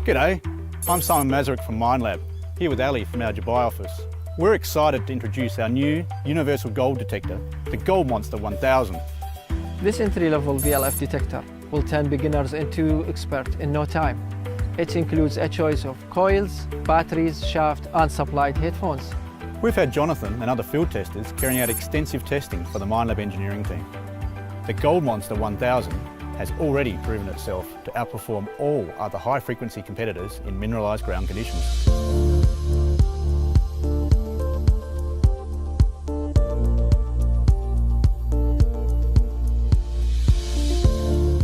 G'day, I'm Simon Mazurek from MINELAB, here with Ali from our Dubai office. We're excited to introduce our new universal gold detector, the Gold Monster 1000. This entry-level VLF detector will turn beginners into experts in no time. It includes a choice of coils, batteries, shaft and supplied headphones. We've had Jonathan and other field testers carrying out extensive testing for the MINELAB engineering team. The Gold Monster 1000 has already proven itself to outperform all other high-frequency competitors in mineralised ground conditions.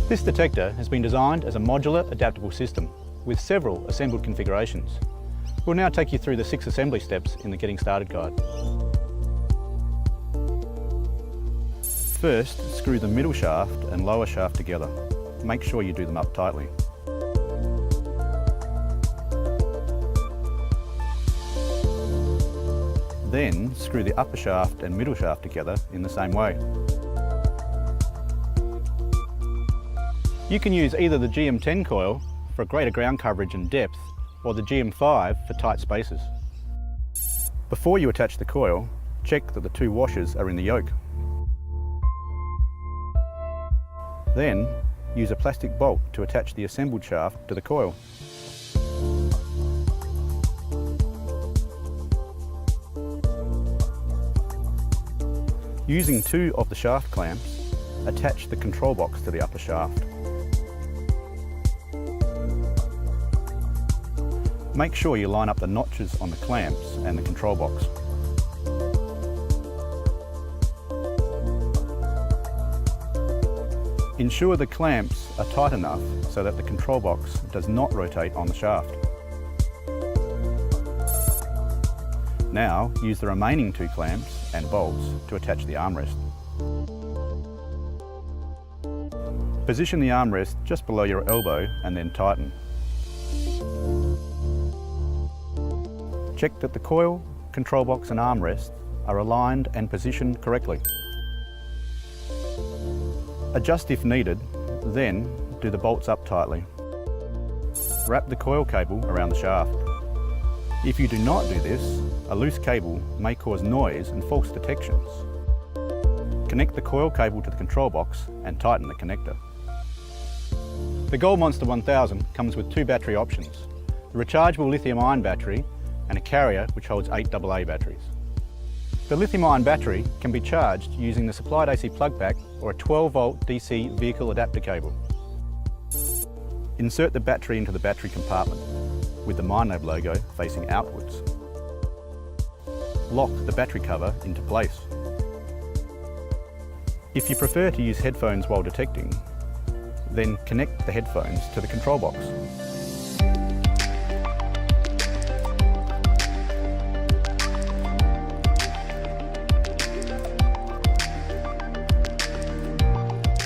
This detector has been designed as a modular, adaptable system with several assembled configurations. We'll now take you through the 6 assembly steps in the Getting Started guide. First, screw the middle shaft and lower shaft together. Make sure you do them up tightly. Then, screw the upper shaft and middle shaft together in the same way. You can use either the GM10 coil for greater ground coverage and depth, or the GM5 for tight spaces. Before you attach the coil, check that the 2 washers are in the yoke. Then, use a plastic bolt to attach the assembled shaft to the coil. Using 2 of the shaft clamps, attach the control box to the upper shaft. Make sure you line up the notches on the clamps and the control box. Ensure the clamps are tight enough so that the control box does not rotate on the shaft. Now use the remaining 2 clamps and bolts to attach the armrest. Position the armrest just below your elbow and then tighten. Check that the coil, control box and armrest are aligned and positioned correctly. Adjust if needed, then do the bolts up tightly. Wrap the coil cable around the shaft. If you do not do this, a loose cable may cause noise and false detections. Connect the coil cable to the control box and tighten the connector. The Gold Monster 1000 comes with 2 battery options, the rechargeable lithium-ion battery and a carrier which holds 8 AA batteries. The lithium-ion battery can be charged using the supplied AC plug pack or a 12-volt DC vehicle adapter cable. Insert the battery into the battery compartment with the MINELAB logo facing outwards. Lock the battery cover into place. If you prefer to use headphones while detecting, then connect the headphones to the control box.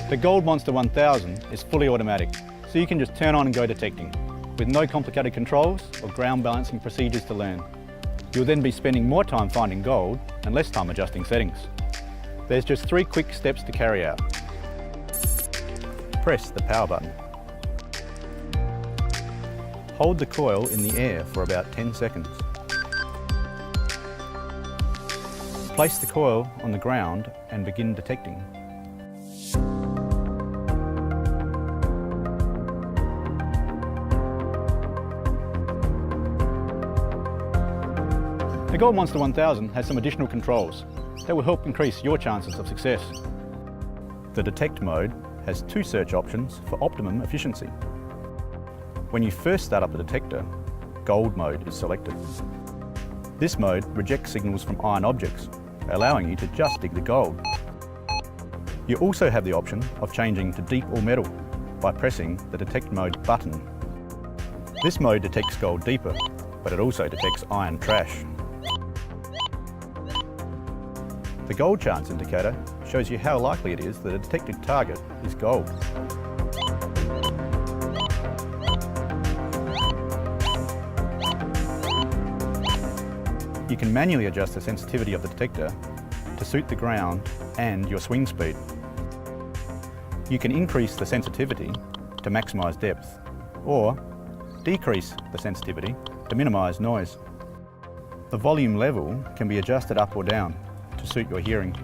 The Gold Monster 1000 is fully automatic, so you can just turn on and go detecting, with no complicated controls or ground balancing procedures to learn. You'll then be spending more time finding gold and less time adjusting settings. There's just 3 quick steps to carry out. Press the power button. Hold the coil in the air for about 10 seconds. Place the coil on the ground and begin detecting. The Gold Monster 1000 has some additional controls that will help increase your chances of success. The Detect mode has 2 search options for optimum efficiency. When you first start up the detector, Gold mode is selected. This mode rejects signals from iron objects, allowing you to just dig the gold. You also have the option of changing to Deep or Metal by pressing the Detect mode button. This mode detects gold deeper, but it also detects iron trash. The gold chance indicator shows you how likely it is that a detected target is gold. You can manually adjust the sensitivity of the detector to suit the ground and your swing speed. You can increase the sensitivity to maximise depth, or decrease the sensitivity to minimise noise. The volume level can be adjusted up or down to suit your hearing.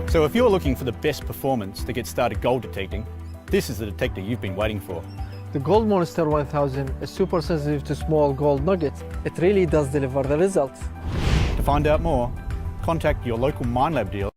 So if you're looking for the best performance to get started gold detecting, this is the detector you've been waiting for. The Gold Monster 1000 is super sensitive to small gold nuggets. It really does deliver the results. To find out more, contact your local MINELAB dealer